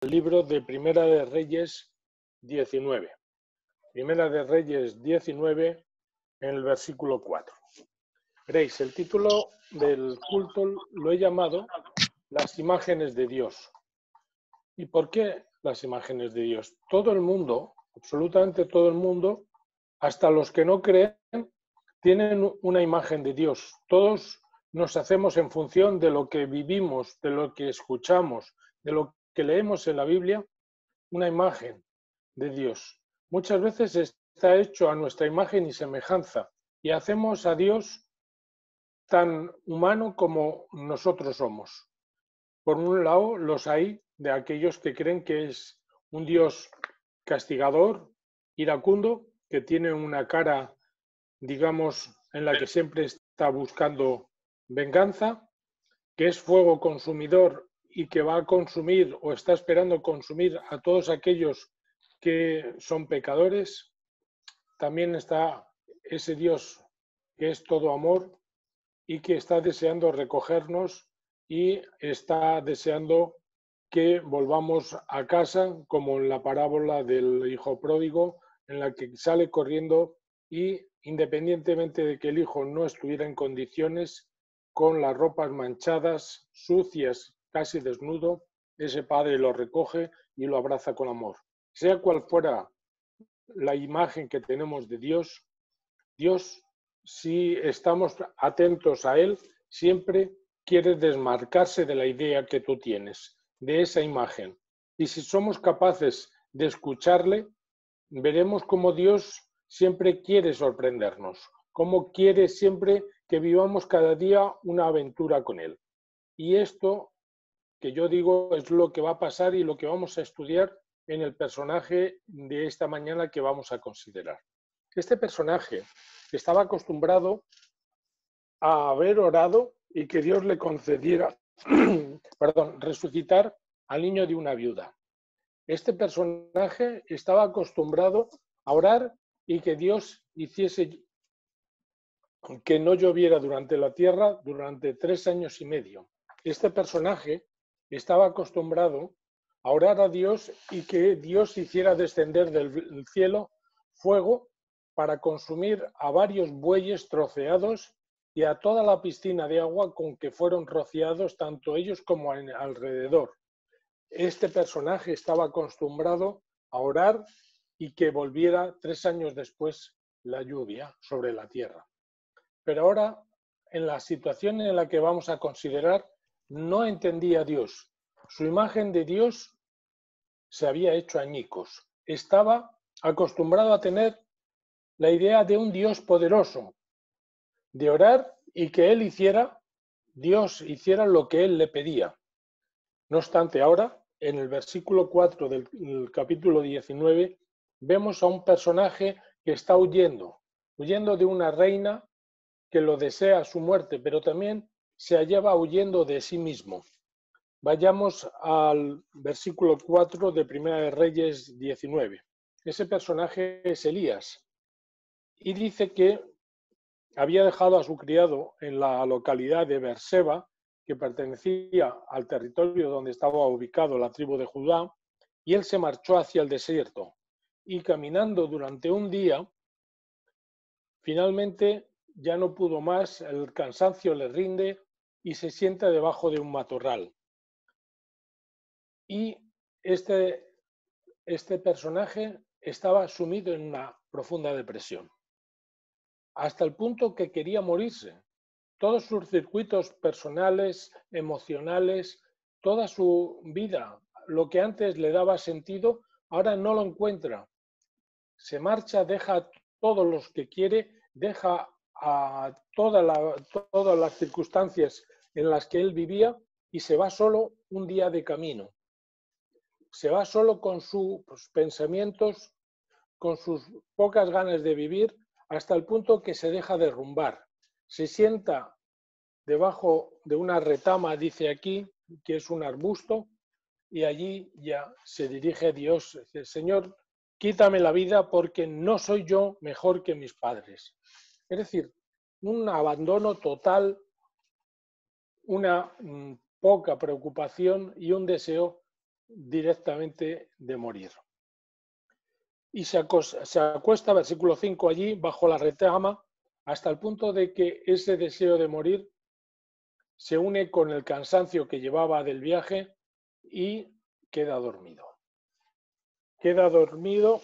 libro de Primera de Reyes 19. Primera de Reyes 19, en el versículo 4. Veréis, el título del culto lo he llamado Las imágenes de Dios. ¿Y por qué las imágenes de Dios? Todo el mundo, absolutamente todo el mundo, hasta los que no creen, tienen una imagen de Dios. Todos nos hacemos en función de lo que vivimos, de lo que escuchamos, de lo que leemos en la Biblia, una imagen de Dios. Muchas veces está hecho a nuestra imagen y semejanza y hacemos a Dios tan humano como nosotros somos. Por un lado, los hay de aquellos que creen que es un Dios castigador, iracundo, que tiene una cara, digamos, en la que siempre está buscando venganza, que es fuego consumidor y que va a consumir o está esperando consumir a todos aquellos que son pecadores. También está ese Dios que es todo amor y que está deseando recogernos y está deseando que volvamos a casa, como en la parábola del hijo pródigo, en la que sale corriendo y, independientemente de que el hijo no estuviera en condiciones, con las ropas manchadas, sucias, casi desnudo, ese padre lo recoge y lo abraza con amor. Sea cual fuera la imagen que tenemos de Dios, Dios, si estamos atentos a Él, siempre quiere desmarcarse de la idea que tú tienes, de esa imagen. Y si somos capaces de escucharle, veremos cómo Dios siempre quiere sorprendernos, cómo quiere siempre que vivamos cada día una aventura con Él. Y esto que yo digo es lo que va a pasar y lo que vamos a estudiar en el personaje de esta mañana que vamos a considerar. Este personaje estaba acostumbrado a haber orado y que Dios le concediera, resucitar al niño de una viuda. Este personaje estaba acostumbrado a orar y que Dios hiciese que no lloviera durante la tierra durante 3 años y medio. Este personaje estaba acostumbrado a orar a Dios y que Dios hiciera descender del cielo fuego para consumir a varios bueyes troceados y a toda la piscina de agua con que fueron rociados tanto ellos como alrededor. Este personaje estaba acostumbrado a orar y que volviera 3 años después la lluvia sobre la tierra. Pero ahora, en la situación en la que vamos a considerar, no entendía a Dios. Su imagen de Dios se había hecho añicos. Estaba acostumbrado a tener la idea de un Dios poderoso, de orar y que Dios hiciera lo que él le pedía. No obstante, ahora, en el versículo 4 del capítulo 19, vemos a un personaje que está huyendo de una reina que lo desea su muerte, pero también se hallaba huyendo de sí mismo. Vayamos al versículo 4 de Primera de Reyes 19. Ese personaje es Elías y dice que había dejado a su criado en la localidad de Beerseba, que pertenecía al territorio donde estaba ubicado la tribu de Judá, y él se marchó hacia el desierto. Y caminando durante un día, finalmente ya no pudo más, el cansancio le rinde y se sienta debajo de un matorral. Y este personaje estaba sumido en una profunda depresión, hasta el punto que quería morirse. Todos sus circuitos personales, emocionales, toda su vida, lo que antes le daba sentido, ahora no lo encuentra. Se marcha, deja a todos los que quiere, deja a todas las circunstancias en las que él vivía y se va solo un día de camino. Se va solo con sus pensamientos, con sus pocas ganas de vivir, hasta el punto que se deja derrumbar. Se sienta debajo de una retama, dice aquí, que es un arbusto, y allí ya se dirige a Dios, dice: Señor, quítame la vida porque no soy yo mejor que mis padres. Es decir, un abandono total, una poca preocupación y un deseo directamente de morir. Y se acuesta, versículo 5, allí bajo la retama, hasta el punto de que ese deseo de morir se une con el cansancio que llevaba del viaje y queda dormido. Queda dormido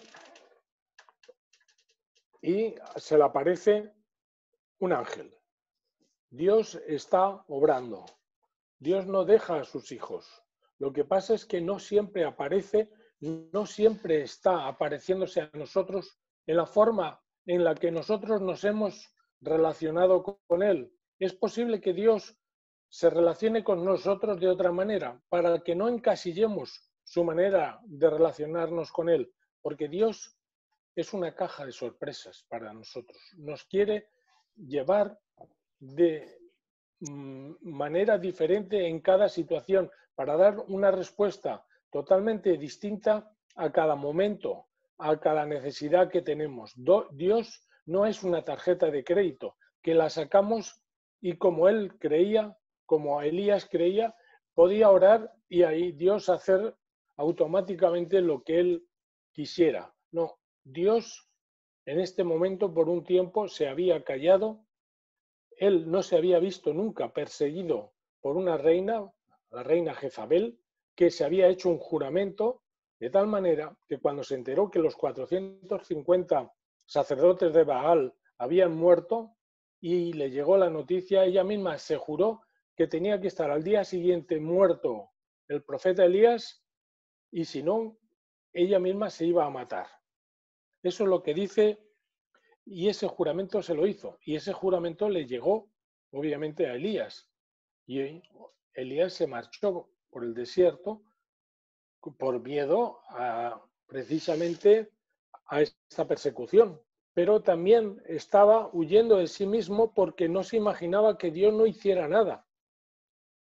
y se le aparece un ángel. Dios está obrando. Dios no deja a sus hijos. Lo que pasa es que no siempre aparece, no siempre está apareciéndose a nosotros en la forma en la que nosotros nos hemos relacionado con Él. Es posible que Dios se relacione con nosotros de otra manera, para que no encasillemos su manera de relacionarnos con Él, porque Dios es una caja de sorpresas para nosotros. Nos quiere llevar de manera diferente en cada situación para dar una respuesta totalmente distinta a cada momento, a cada necesidad que tenemos. Dios no es una tarjeta de crédito que la sacamos y como él creía, como Elías creía, podía orar y ahí Dios hacer automáticamente lo que él quisiera. No, Dios en este momento por un tiempo se había callado. Él no se había visto nunca perseguido por una reina, la reina Jezabel, que se había hecho un juramento de tal manera que cuando se enteró que los 450 sacerdotes de Baal habían muerto y le llegó la noticia, ella misma se juró que tenía que estar al día siguiente muerto el profeta Elías y si no, ella misma se iba a matar. Eso es lo que dice. Y ese juramento se lo hizo. Y ese juramento le llegó, obviamente, a Elías. Y Elías se marchó por el desierto por miedo precisamente a esta persecución. Pero también estaba huyendo de sí mismo porque no se imaginaba que Dios no hiciera nada.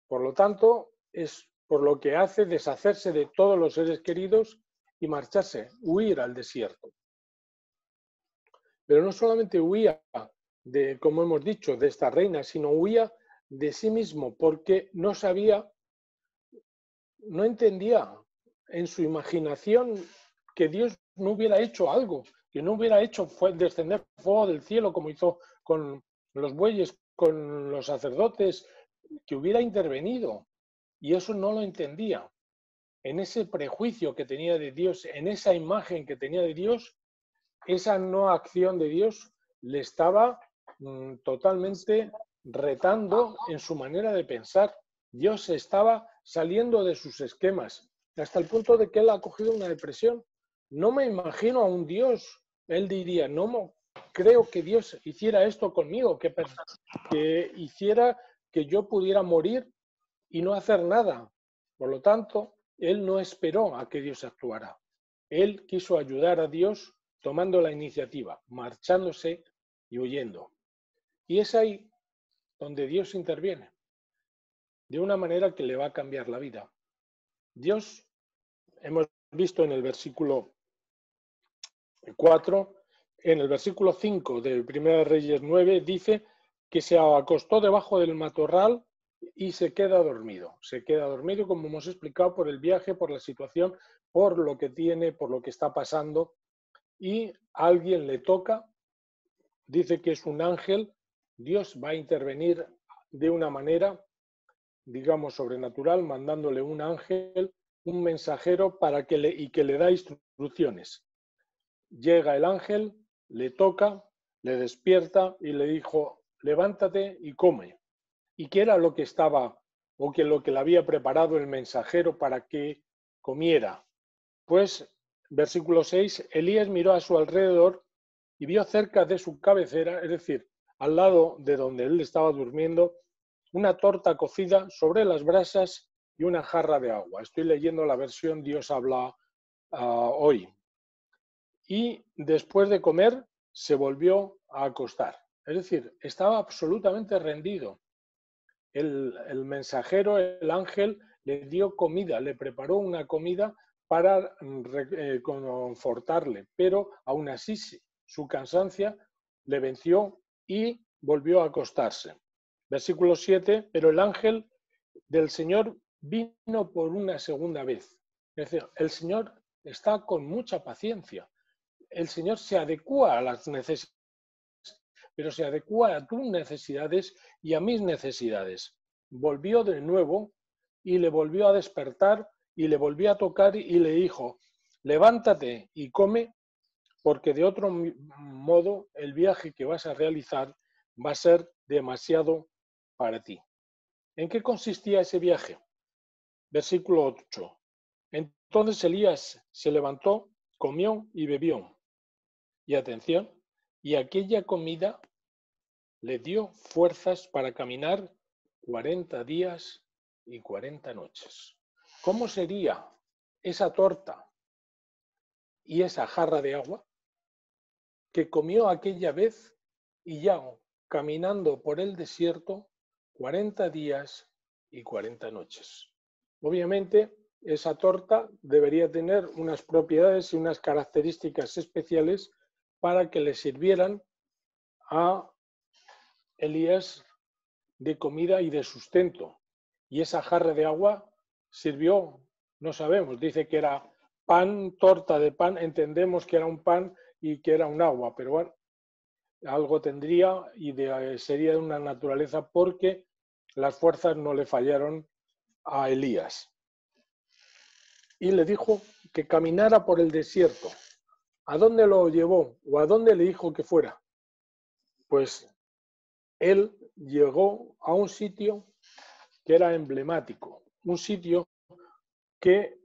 Por lo tanto, es por lo que hace deshacerse de todos los seres queridos y marcharse, huir al desierto. Pero no solamente huía de, como hemos dicho, de esta reina, sino huía de sí mismo porque no sabía, no entendía en su imaginación que Dios no hubiera hecho algo, que no hubiera hecho descender fuego del cielo como hizo con los bueyes, con los sacerdotes, que hubiera intervenido. Y eso no lo entendía. En ese prejuicio que tenía de Dios, en esa imagen que tenía de Dios, esa no acción de Dios le estaba totalmente retando en su manera de pensar. Dios estaba saliendo de sus esquemas, hasta el punto de que él ha cogido una depresión. No me imagino a un Dios, él diría, no creo que Dios hiciera esto conmigo, que hiciera que yo pudiera morir y no hacer nada. Por lo tanto, él no esperó a que Dios actuara. Él quiso ayudar a Dios tomando la iniciativa, marchándose y huyendo. Y es ahí donde Dios interviene, de una manera que le va a cambiar la vida. Dios, hemos visto en el versículo 4, en el versículo 5 de 1 Reyes 9, dice que se acostó debajo del matorral y se queda dormido. Se queda dormido, como hemos explicado, por el viaje, por la situación, por lo que tiene, por lo que está pasando. Y alguien le toca, dice que es un ángel, Dios va a intervenir de una manera, digamos, sobrenatural, mandándole un ángel, un mensajero para que le da instrucciones. Llega el ángel, le toca, le despierta y le dijo, levántate y come. ¿Y qué era lo que estaba, o que lo que le había preparado el mensajero para que comiera? Pues, versículo 6, Elías miró a su alrededor y vio cerca de su cabecera, es decir, al lado de donde él estaba durmiendo, una torta cocida sobre las brasas y una jarra de agua. Estoy leyendo la versión Dios habla hoy. Y después de comer se volvió a acostar. Es decir, estaba absolutamente rendido. El mensajero, el ángel, le dio comida, le preparó una comida para confortarle, pero aún así su cansancio le venció y volvió a acostarse. Versículo 7, pero el ángel del Señor vino por una segunda vez Es decir, el Señor está con mucha paciencia. El Señor se adecúa a las necesidades, pero se adecúa a tus necesidades y a mis necesidades. Volvió de nuevo y le volvió a despertar y le volvió a tocar y le dijo, levántate y come, porque de otro modo el viaje que vas a realizar va a ser demasiado para ti. ¿En qué consistía ese viaje? Versículo 8. Entonces Elías se levantó, comió y bebió. Y atención, y aquella comida le dio fuerzas para caminar 40 días y 40 noches. ¿Cómo sería esa torta y esa jarra de agua que comió aquella vez y ya caminando por el desierto 40 días y 40 noches? Obviamente, esa torta debería tener unas propiedades y unas características especiales para que le sirvieran a Elías de comida y de sustento. Y esa jarra de agua sirvió, no sabemos, dice que era pan, torta de pan, entendemos que era un pan y que era un agua, pero bueno, algo tendría y sería de una naturaleza porque las fuerzas no le fallaron a Elías. Y le dijo que caminara por el desierto. ¿A dónde lo llevó o a dónde le dijo que fuera? Pues él llegó a un sitio que era emblemático, un sitio que,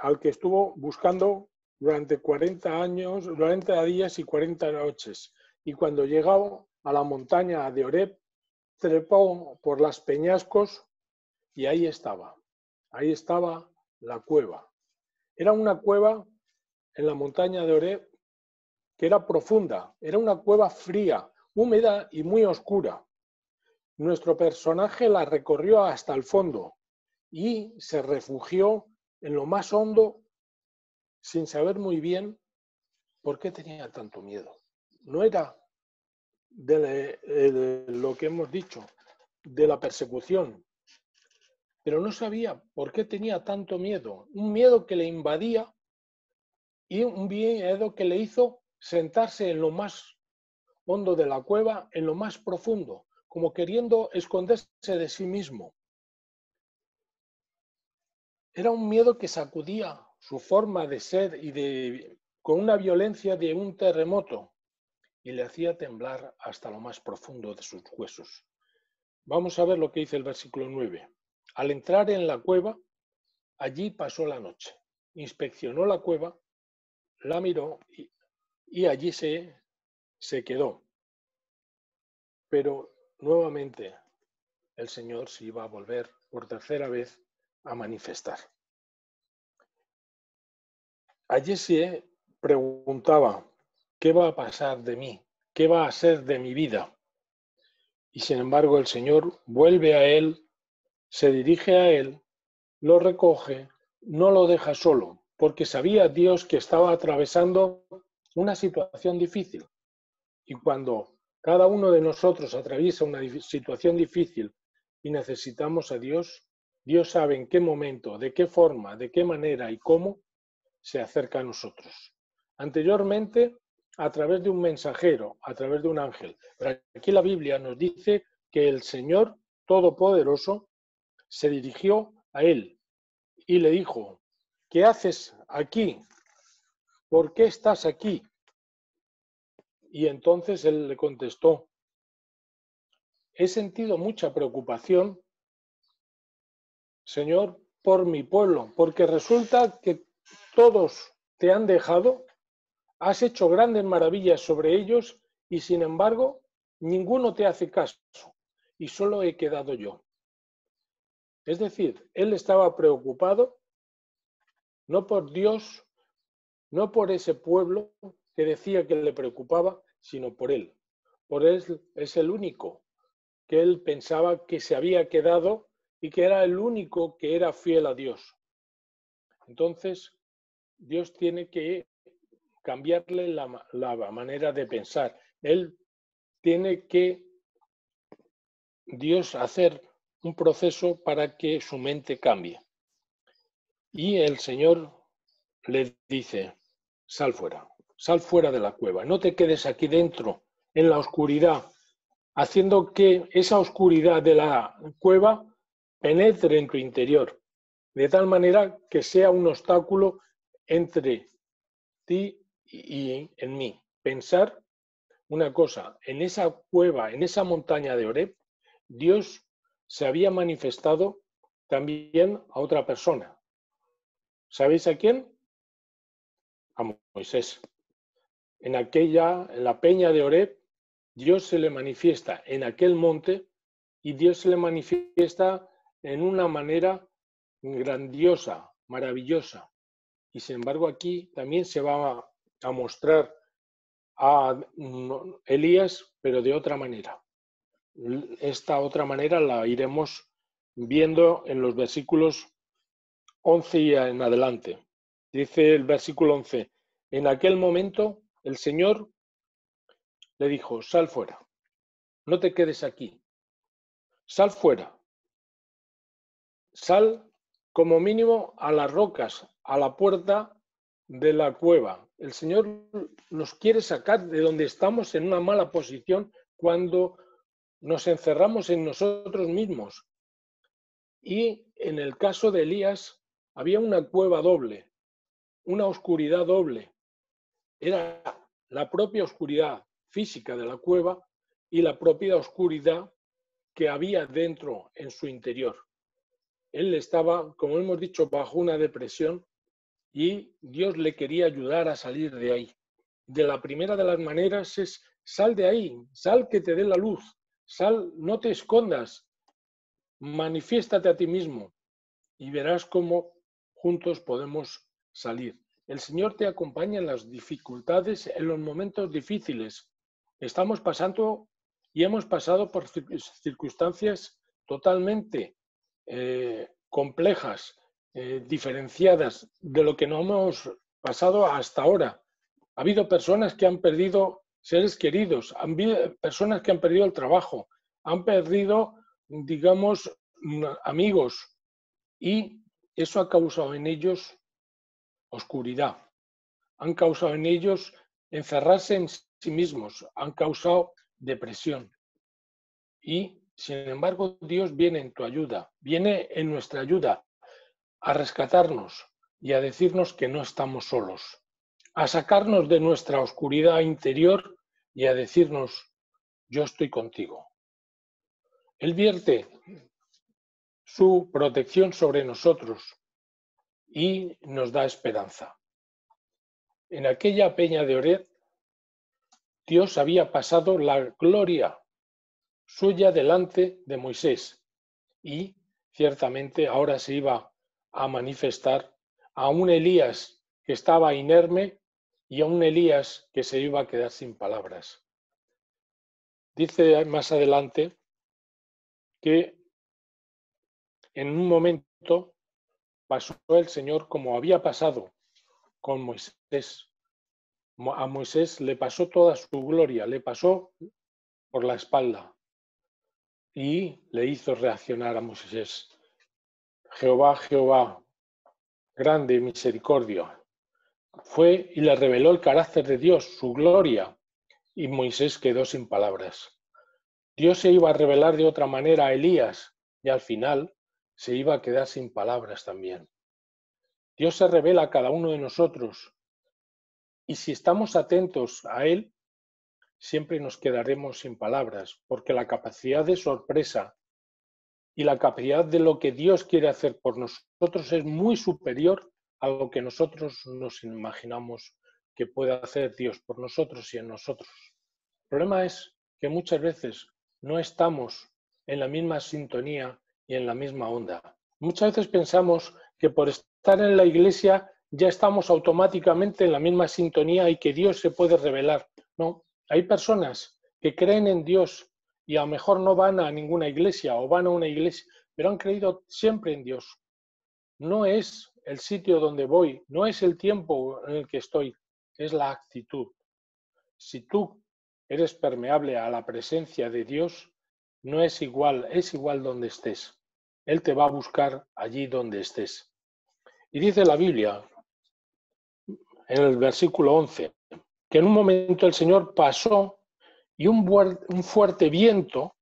al que estuvo buscando durante 40 años, 40 días y 40 noches. Y cuando llegó a la montaña de Oreb, trepó por las peñascos y ahí estaba la cueva. Era una cueva en la montaña de Oreb que era profunda, era una cueva fría, húmeda y muy oscura. Nuestro personaje la recorrió hasta el fondo y se refugió en lo más hondo sin saber muy bien por qué tenía tanto miedo. No era de lo que hemos dicho, de la persecución, pero no sabía por qué tenía tanto miedo. Un miedo que le invadía y un miedo que le hizo sentarse en lo más hondo de la cueva, en lo más profundo, como queriendo esconderse de sí mismo. Era un miedo que sacudía su forma de ser y con una violencia de un terremoto y le hacía temblar hasta lo más profundo de sus huesos. Vamos a ver lo que dice el versículo 9. Al entrar en la cueva, allí pasó la noche. Inspeccionó la cueva, la miró y allí se quedó. Pero nuevamente el Señor se iba a volver por tercera vez a manifestar. Allí se preguntaba, ¿qué va a pasar de mí? ¿Qué va a ser de mi vida? Y sin embargo el Señor vuelve a él, se dirige a él, lo recoge, no lo deja solo, porque sabía Dios que estaba atravesando una situación difícil. Y cuando cada uno de nosotros atraviesa una situación difícil y necesitamos a Dios, Dios sabe en qué momento, de qué forma, de qué manera y cómo se acerca a nosotros. Anteriormente, a través de un mensajero, a través de un ángel. Pero aquí la Biblia nos dice que el Señor Todopoderoso se dirigió a él y le dijo, ¿qué haces aquí? ¿Por qué estás aquí? Y entonces él le contestó, he sentido mucha preocupación, Señor, por mi pueblo, porque resulta que todos te han dejado, has hecho grandes maravillas sobre ellos y sin embargo ninguno te hace caso y solo he quedado yo. Es decir, él estaba preocupado no por Dios, no por ese pueblo que decía que le preocupaba, sino por él. Por él es el único que él pensaba que se había quedado y que era el único que era fiel a Dios. Entonces, Dios tiene que cambiarle la manera de pensar. Él tiene que Dios hacer un proceso para que su mente cambie. Y el Señor le dice, sal fuera de la cueva, no te quedes aquí dentro, en la oscuridad, haciendo que esa oscuridad de la cueva penetre en tu interior, de tal manera que sea un obstáculo entre ti y en mí. Pensar una cosa, en esa cueva, en esa montaña de Horeb, Dios se había manifestado también a otra persona. ¿Sabéis a quién? A Moisés. En la peña de Horeb, Dios se le manifiesta en aquel monte y Dios se le manifiesta en una manera grandiosa, maravillosa. Y sin embargo aquí también se va a mostrar a Elías, pero de otra manera. Esta otra manera la iremos viendo en los versículos 11 y en adelante. Dice el versículo 11, en aquel momento el Señor le dijo, sal fuera, no te quedes aquí, sal fuera, sal como mínimo a las rocas, a la puerta de la cueva. El Señor nos quiere sacar de donde estamos en una mala posición cuando nos encerramos en nosotros mismos. Y en el caso de Elías había una cueva doble, una oscuridad doble. Era la propia oscuridad física de la cueva y la propia oscuridad que había dentro en su interior. Él estaba, como hemos dicho, bajo una depresión y Dios le quería ayudar a salir de ahí. De la primera de las maneras es, sal de ahí, sal que te dé la luz, sal, no te escondas, manifiéstate a ti mismo y verás cómo juntos podemos salir. El Señor te acompaña en las dificultades, en los momentos difíciles. Estamos pasando y hemos pasado por circunstancias totalmente complejas, diferenciadas de lo que no hemos pasado hasta ahora. Ha habido personas que han perdido seres queridos, han habido personas que han perdido el trabajo, han perdido, digamos, amigos, y eso ha causado en ellos oscuridad, han causado en ellos encerrarse en sí mismos, han causado depresión. Y, sin embargo, Dios viene en tu ayuda, viene en nuestra ayuda a rescatarnos y a decirnos que no estamos solos, a sacarnos de nuestra oscuridad interior y a decirnos, yo estoy contigo. Él vierte su protección sobre nosotros y nos da esperanza. En aquella peña de Horeb, Dios había pasado la gloria suya delante de Moisés y ciertamente ahora se iba a manifestar a un Elías que estaba inerme y a un Elías que se iba a quedar sin palabras. Dice más adelante que en un momento pasó el Señor como había pasado con Moisés. A Moisés le pasó toda su gloria, le pasó por la espalda y le hizo reaccionar a Moisés. Jehová, Jehová, grande misericordia, fue y le reveló el carácter de Dios, su gloria, y Moisés quedó sin palabras. Dios se iba a revelar de otra manera a Elías y al final se iba a quedar sin palabras también. Dios se revela a cada uno de nosotros y si estamos atentos a Él, siempre nos quedaremos sin palabras, porque la capacidad de sorpresa y la capacidad de lo que Dios quiere hacer por nosotros es muy superior a lo que nosotros nos imaginamos que puede hacer Dios por nosotros y en nosotros. El problema es que muchas veces no estamos en la misma sintonía y en la misma onda. Muchas veces pensamos que por estar en la iglesia ya estamos automáticamente en la misma sintonía y que Dios se puede revelar. No, hay personas que creen en Dios y a lo mejor no van a ninguna iglesia o van a una iglesia, pero han creído siempre en Dios. No es el sitio donde voy, no es el tiempo en el que estoy, es la actitud. Si tú eres permeable a la presencia de Dios, no es igual donde estés. Él te va a buscar allí donde estés. Y dice la Biblia, en el versículo 11, que en un momento el Señor pasó y un fuerte viento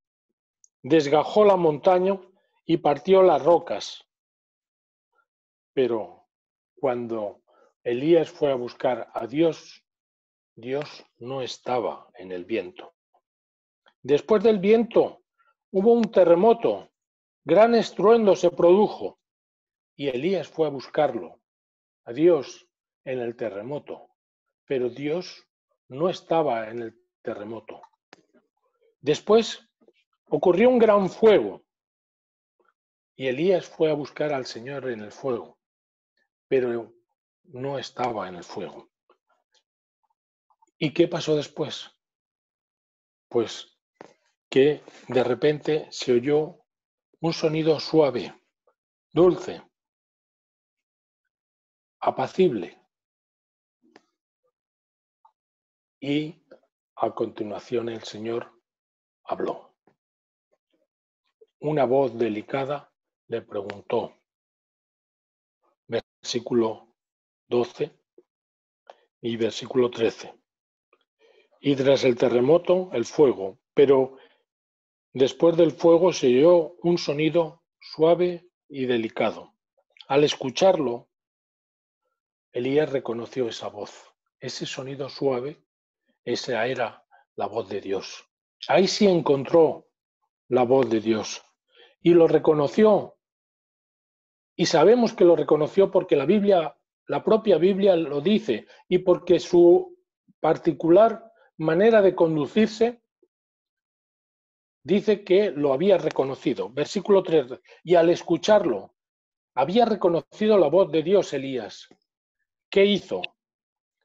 desgajó la montaña y partió las rocas. Pero cuando Elías fue a buscar a Dios, Dios no estaba en el viento. Después del viento hubo un terremoto, gran estruendo se produjo y Elías fue a buscarlo, a Dios, en el terremoto. Pero Dios no estaba en el terremoto. Después ocurrió un gran fuego y Elías fue a buscar al Señor en el fuego, pero no estaba en el fuego. ¿Y qué pasó después? Pues que de repente se oyó un sonido suave, dulce, apacible. Y a continuación el Señor habló. Una voz delicada le preguntó, versículo 12 y versículo 13. Y tras el terremoto, el fuego, pero después del fuego se oyó un sonido suave y delicado. Al escucharlo, Elías reconoció esa voz, ese sonido suave, esa era la voz de Dios. Ahí sí encontró la voz de Dios y lo reconoció. Y sabemos que lo reconoció porque la Biblia, la propia Biblia lo dice y porque su particular manera de conducirse dice que lo había reconocido. Versículo 3. Y al escucharlo, había reconocido la voz de Dios Elías. ¿Qué hizo?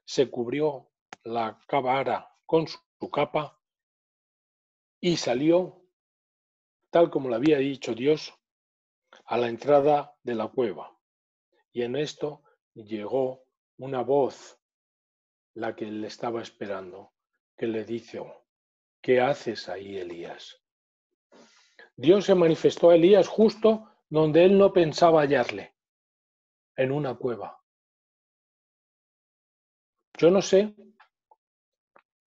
Se cubrió la cara con su capa y salió, tal como le había dicho Dios, a la entrada de la cueva. Y en esto llegó una voz, la que le estaba esperando, que le dijo, ¿qué haces ahí, Elías? Dios se manifestó a Elías justo donde él no pensaba hallarle, en una cueva. Yo no sé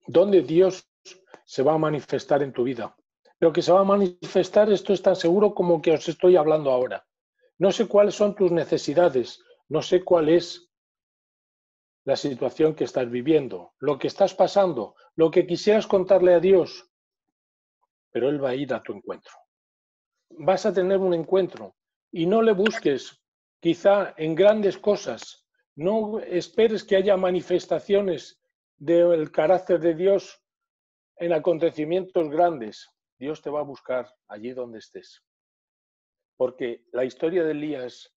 dónde Dios se va a manifestar en tu vida, pero que se va a manifestar, esto es tan seguro como que os estoy hablando ahora. No sé cuáles son tus necesidades, no sé cuál es la situación que estás viviendo, lo que estás pasando, lo que quisieras contarle a Dios, pero Él va a ir a tu encuentro. Vas a tener un encuentro y no le busques quizá en grandes cosas, no esperes que haya manifestaciones del carácter de Dios en acontecimientos grandes. Dios te va a buscar allí donde estés. Porque la historia de Elías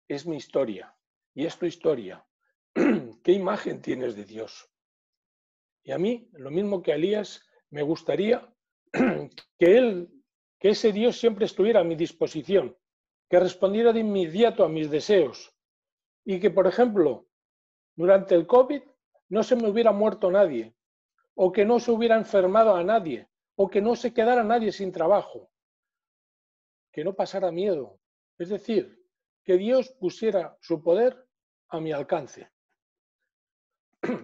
es mi historia y es tu historia. ¿Qué imagen tienes de Dios? Y a mí, lo mismo que a Elías, me gustaría que ese Dios siempre estuviera a mi disposición, que respondiera de inmediato a mis deseos y que, por ejemplo, durante el COVID no se me hubiera muerto nadie, o que no se hubiera enfermado a nadie, o que no se quedara nadie sin trabajo, que no pasara miedo. Es decir, que Dios pusiera su poder a mi alcance.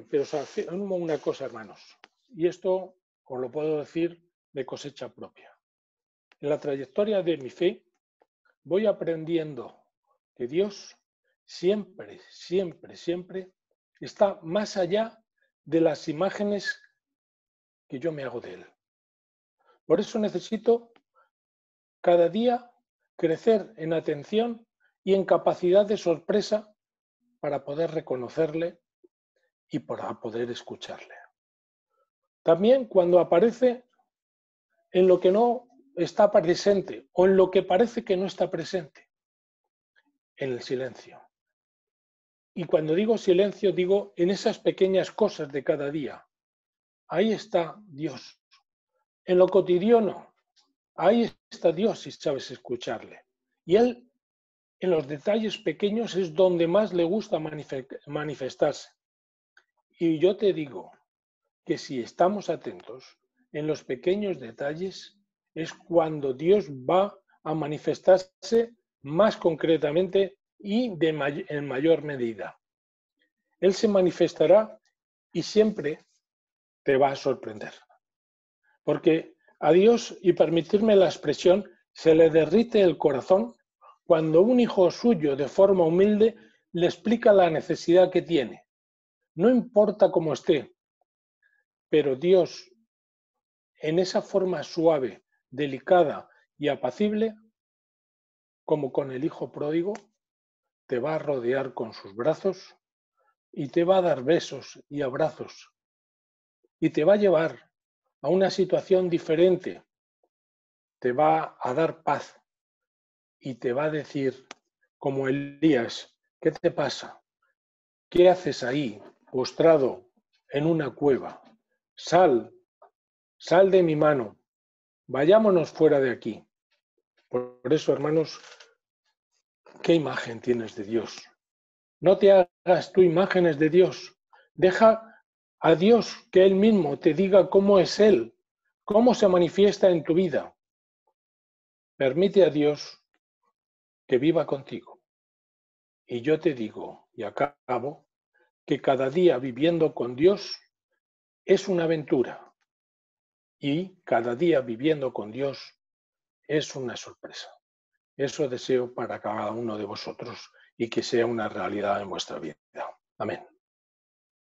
Pero os afirmo una cosa, hermanos, y esto os lo puedo decir de cosecha propia. En la trayectoria de mi fe voy aprendiendo que Dios siempre, siempre, siempre está más allá de las imágenes que yo me hago de Él. Por eso necesito cada día crecer en atención y en capacidad de sorpresa para poder reconocerle y para poder escucharle. También cuando aparece en lo que no está presente o en lo que parece que no está presente, en el silencio. Y cuando digo silencio, digo en esas pequeñas cosas de cada día. Ahí está Dios. En lo cotidiano, ahí está Dios si sabes escucharle. Y Él, en los detalles pequeños, es donde más le gusta manifestarse. Y yo te digo que si estamos atentos en los pequeños detalles, es cuando Dios va a manifestarse más concretamente y en mayor medida. Él se manifestará y siempre te va a sorprender. Porque a Dios, y permitirme la expresión, se le derrite el corazón cuando un hijo suyo de forma humilde le explica la necesidad que tiene. No importa cómo esté, pero Dios, en esa forma suave, delicada y apacible, como con el hijo pródigo, te va a rodear con sus brazos y te va a dar besos y abrazos y te va a llevar a una situación diferente, te va a dar paz y te va a decir, como Elías, ¿qué te pasa? ¿Qué haces ahí, postrado en una cueva? Sal, sal de mi mano, vayámonos fuera de aquí. Por eso, hermanos, ¿qué imagen tienes de Dios? No te hagas tú imágenes de Dios. Deja a Dios que Él mismo te diga cómo es Él, cómo se manifiesta en tu vida. Permite a Dios que viva contigo. Y yo te digo, y acabo, que cada día viviendo con Dios es una aventura. Y cada día viviendo con Dios es una sorpresa. Eso deseo para cada uno de vosotros y que sea una realidad en vuestra vida. Amén.